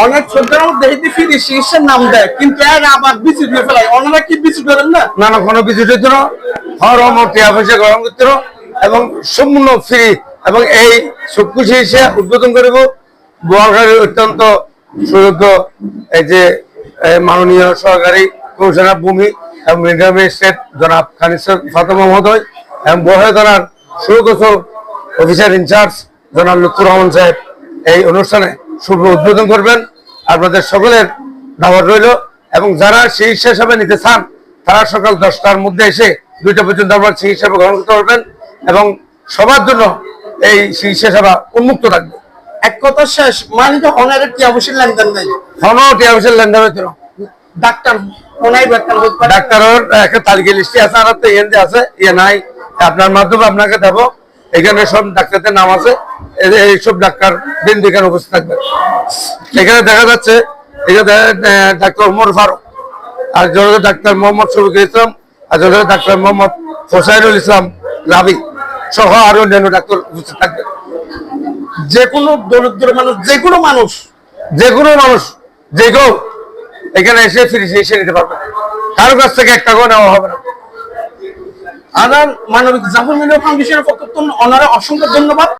অনেক ছোটদের মধ্যে ফ্রি চিকিৎসার নাম দেয়, কিন্তু এর আবার বিচি দিয়ে ফেলায়। ওনারা কি বিচি করেন না? না না, কোনো কিছু দিত না, পয়সা গ্রহণ করতে এবং সম্পূর্ণ ফ্রি। এবং এই চক্ষু চিকিৎসা উদ্বোধন করিব বোয়ালখালীর অত্যন্ত সুযোগ্য এই যে মাননীয় সহকারী কমিশনার ভূমি এবং মিডিয়া ম্যাজিস্ট্রেট জনাব খানিসর ফাতেমা মহোদয় এবং বোয়ালখালী থানার সুযোগ্য অফিসার ইনচার্জ জনাব লুৎফুর রহমান সাহেব এই অনুষ্ঠানে শুভ উদ্বোধন করবেন। আপনাদের সকলের দাওয়াত রইল এবং যারা চিকিৎসা সেবা নিতে চান তারা সকাল 10টার মধ্যে এসে 2টা পর্যন্ত আপনার চিকিৎসা সেবা গ্রহণ করতে পারবেন এবং সবার জন্য এই চিকিৎসা সেবা উন্মুক্ত থাকবে। এক কথা শেষ, মানে তো অনারের টিয়া বসে লেনদেন নাই, টিয়া পয়সার লেনদেন হইতো না। ডাক্তার ওনাই বেতন ডাক্তারের একটা তালিকা লিস্টে আছে, আর তো ইয়ে আছে, ইয়ে নাই। আপনার মাধ্যমে আপনাকে দেবো, এখানে সব ডাক্তারদের নাম আছে, এইসব ডাক্তার দিন এখানে উপস্থিত থাকবে। এখানে দেখা যাচ্ছে এখানে ডাক্তার ওমর ফারুক, আর জনতা ডাক্তার মোহাম্মদ শফিকুল ইসলাম, আর জনতা ডাক্তার মোহাম্মদ হোসাইনুল ইসলাম রাবি সহ আরো অন্যান্য ডাক্তার উপস্থিত থাকবে। যে কোনো দরিদ্র মানুষ, যে কোনো মানুষ যে কেউ এখানে এসে ফ্রি চিকিৎসা নিতে পারবে, কারো কাছ থেকে 1 টাকাও নেওয়া হবে না। আর মানবিক জাফর মিডিয়া ফাউন্ডেশনের পক্ষ থেকে ওনারা অসংখ্য ধন্যবাদ।